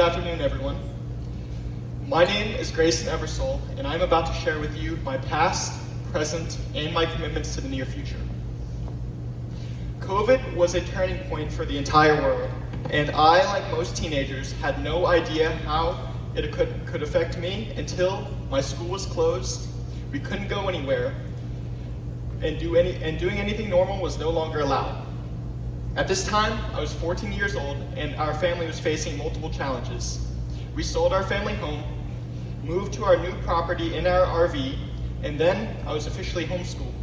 afternoon, everyone. My name is Grayson Eversole, and I'm about to share with you my past, present, and my commitments to the near future. COVID was a turning point for the entire world, and I, like most teenagers, had no idea how it could affect me until my school was closed, we couldn't go anywhere, and doing anything normal was no longer allowed. At this time, I was 14 years old, and our family was facing multiple challenges. We sold our family home, moved to our new property in our RV, and then I was officially homeschooled.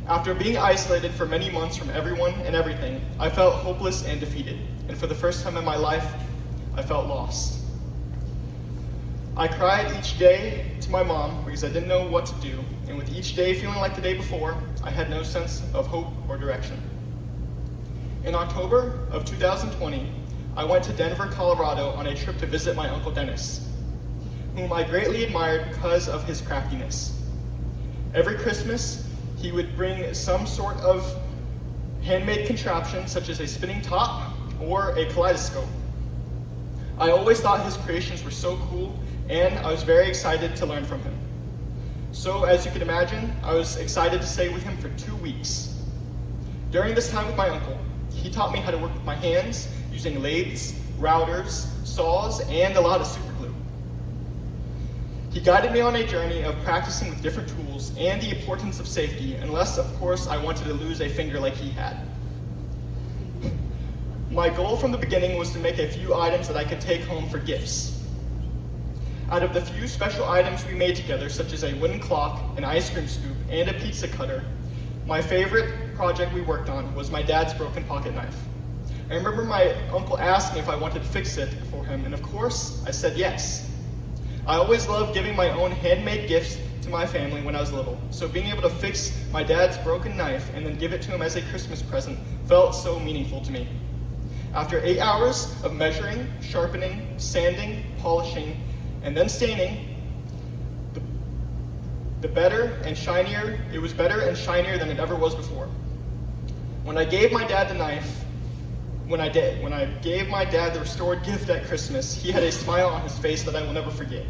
After being isolated for many months from everyone and everything, I felt hopeless and defeated, and for the first time in my life, I felt lost. I cried each day to my mom because I didn't know what to do, and with each day feeling like the day before, I had no sense of hope or direction. In October of 2020, I went to Denver, Colorado on a trip to visit my Uncle Dennis, whom I greatly admired because of his craftiness. Every Christmas, he would bring some sort of handmade contraption, such as a spinning top or a kaleidoscope. I always thought his creations were so cool, and I was very excited to learn from him. So, as you can imagine, I was excited to stay with him for 2 weeks. During this time with my uncle, he taught me how to work with my hands using lathes, routers, saws, and a lot of super glue. He guided me on a journey of practicing with different tools and the importance of safety, unless, of course, I wanted to lose a finger like he had. My goal from the beginning was to make a few items that I could take home for gifts. Out of the few special items we made together, such as a wooden clock, an ice cream scoop, and a pizza cutter, my favorite project we worked on was my dad's broken pocket knife. I remember my uncle asking if I wanted to fix it for him, and of course, I said yes. I always loved giving my own handmade gifts to my family when I was little, so being able to fix my dad's broken knife and then give it to him as a Christmas present felt so meaningful to me. After 8 hours of measuring, sharpening, sanding, polishing, and then staining, it was better and shinier than it ever was before. When I gave my dad the knife, when I gave my dad the restored gift at Christmas, he had a smile on his face that I will never forget.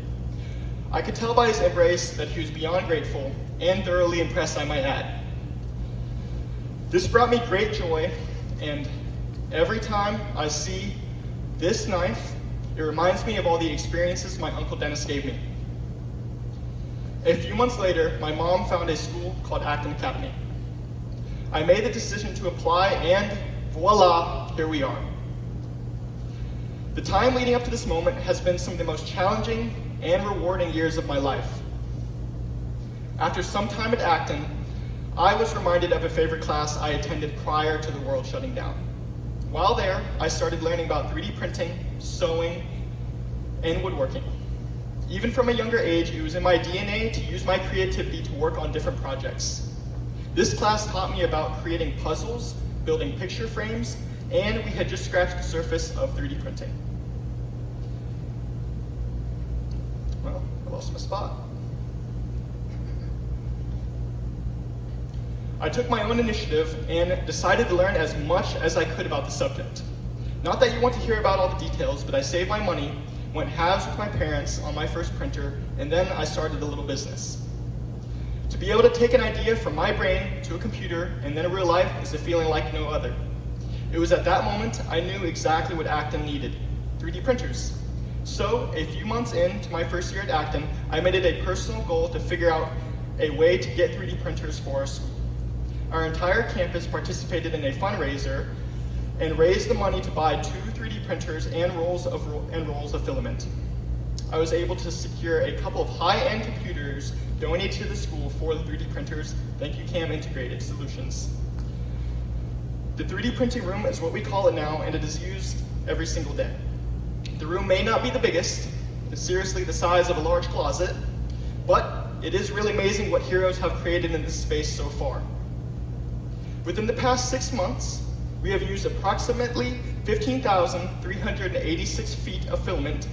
I could tell by his embrace that he was beyond grateful and thoroughly impressed, I might add. This brought me great joy, and every time I see this knife, it reminds me of all the experiences my Uncle Dennis gave me. A few months later, my mom found a school called Acton Academy. I made the decision to apply, and voila, here we are. The time leading up to this moment has been some of the most challenging and rewarding years of my life. After some time at Acton, I was reminded of a favorite class I attended prior to the world shutting down. While there, I started learning about 3D printing, sewing, and woodworking. Even from a younger age, it was in my DNA to use my creativity to work on different projects. This class taught me about creating puzzles, building picture frames, and we had just scratched the surface of 3D printing. Well, I lost my spot. I took my own initiative and decided to learn as much as I could about the subject. Not that you want to hear about all the details, but I saved my money, went halves with my parents on my first printer, and then I started a little business. To be able to take an idea from my brain to a computer and then in real life is a feeling like no other. It was at that moment I knew exactly what Acton needed: 3D printers. So, a few months into my first year at Acton, I made it a personal goal to figure out a way to get 3D printers for our school. Our entire campus participated in a fundraiser and raised the money to buy 2 3D printers and rolls of filament. I was able to secure a couple of high-end computers donated to the school for the 3D printers. Thank you, CAM Integrated Solutions. The 3D printing room is what we call it now, and it is used every single day. The room may not be the biggest, it's seriously the size of a large closet, but it is really amazing what heroes have created in this space so far. Within the past 6 months, we have used approximately 15,386 feet of filament,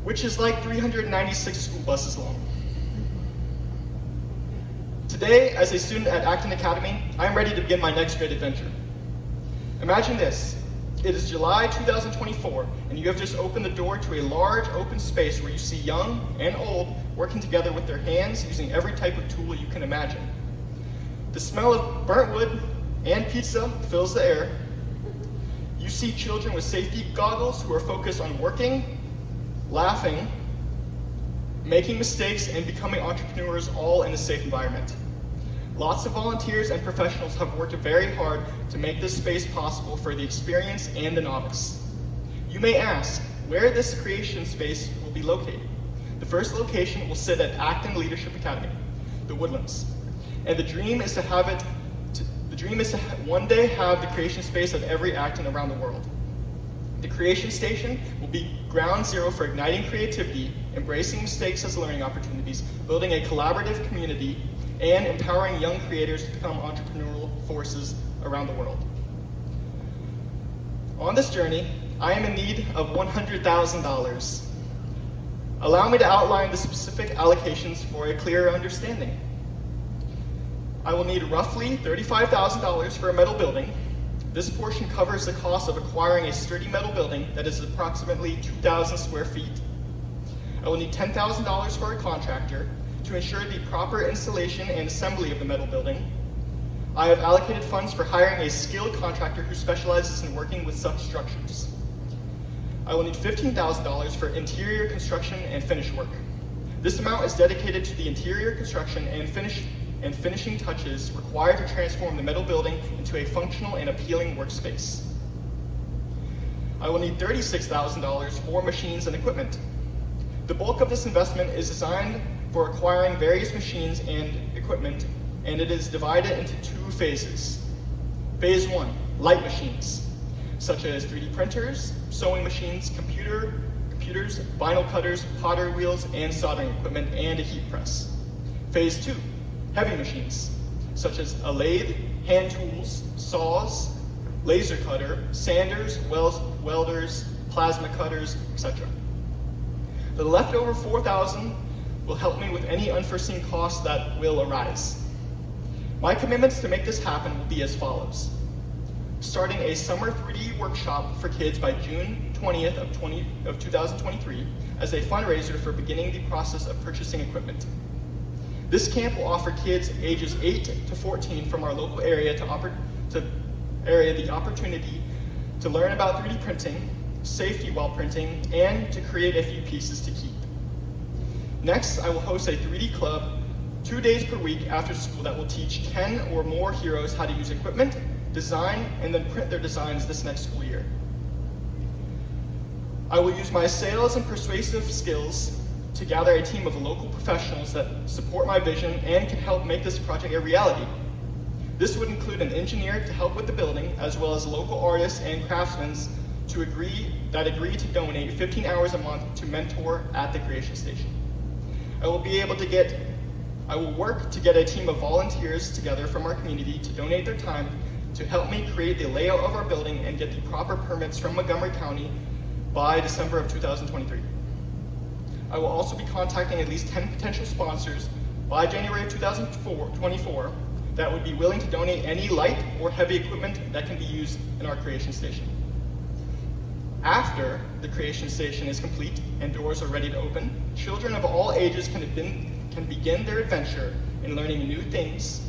which is like 396 school buses long. Today, as a student at Acton Academy, I am ready to begin my next great adventure. Imagine this: It is July 2024, and you have just opened the door to a large open space where you see young and old working together with their hands using every type of tool you can imagine. The smell of burnt wood and pizza fills the air. You see children with safety goggles who are focused on working, laughing, making mistakes, and becoming entrepreneurs, all in a safe environment. Lots of volunteers and professionals have worked very hard to make this space possible for the experienced and the novice. You may ask where this creation space will be located. The first location will sit at Acton Leadership Academy, the Woodlands. And the dream is to one day have the creation space at every Acton around the world. The creation station will be ground zero for igniting creativity, embracing mistakes as learning opportunities, building a collaborative community, and empowering young creators to become entrepreneurial forces around the world. On this journey, I am in need of $100,000. Allow me to outline the specific allocations for a clearer understanding. I will need roughly $35,000 for a metal building. This portion covers the cost of acquiring a sturdy metal building that is approximately 2,000 square feet. I will need $10,000 for a contractor to ensure the proper installation and assembly of the metal building. I have allocated funds for hiring a skilled contractor who specializes in working with such structures. I will need $15,000 for interior construction and finish work. This amount is dedicated to the interior construction and finishing touches required to transform the metal building into a functional and appealing workspace. I will need $36,000 for machines and equipment. The bulk of this investment is designed for acquiring various machines and equipment, and it is divided into two phases. Phase 1, light machines, such as 3D printers, sewing machines, computers, vinyl cutters, pottery wheels, and soldering equipment, and a heat press. Phase 2, heavy machines, such as a lathe, hand tools, saws, laser cutter, sanders, welders, plasma cutters, etc. The leftover $4,000 will help me with any unforeseen costs that will arise. My commitments to make this happen will be as follows. Starting a summer 3D workshop for kids by June 20th of 2023 as a fundraiser for beginning the process of purchasing equipment. This camp will offer kids ages 8 to 14 from our local area the opportunity to learn about 3D printing, safety while printing, and to create a few pieces to keep. Next, I will host a 3D club 2 days per week after school that will teach 10 or more heroes how to use equipment, design, and then print their designs this next school year. I will use my sales and persuasive skills to gather a team of local professionals that support my vision and can help make this project a reality. This would include an engineer to help with the building, as well as local artists and craftsmen that agree to donate 15 hours a month to mentor at the Creation Station. I will work to get a team of volunteers together from our community to donate their time to help me create the layout of our building and get the proper permits from Montgomery County by December of 2023. I will also be contacting at least 10 potential sponsors by January of 2024 that would be willing to donate any light or heavy equipment that can be used in our Creation Station. After the Creation Station is complete and doors are ready to open, children of all ages can begin their adventure in learning new things.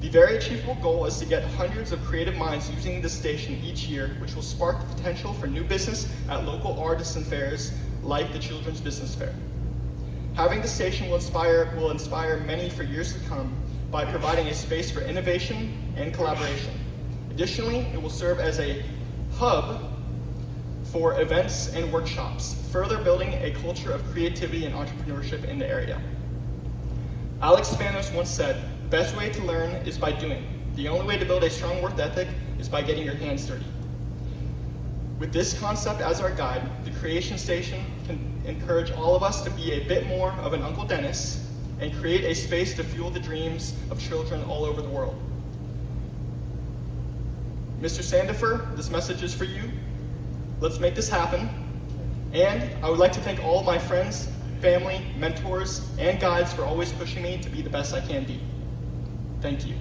The very achievable goal is to get hundreds of creative minds using this station each year, which will spark the potential for new business at local artisan fairs like the Children's Business Fair. Having the station will inspire many for years to come by providing a space for innovation and collaboration. Additionally, it will serve as a hub for events and workshops, further building a culture of creativity and entrepreneurship in the area. Alex Spanos once said, "The best way to learn is by doing. The only way to build a strong work ethic is by getting your hands dirty." With this concept as our guide, the Creation Station can encourage all of us to be a bit more of an Uncle Dennis and create a space to fuel the dreams of children all over the world. Mr. Sandifer, this message is for you. Let's make this happen. And I would like to thank all of my friends, family, mentors, and guides for always pushing me to be the best I can be. Thank you.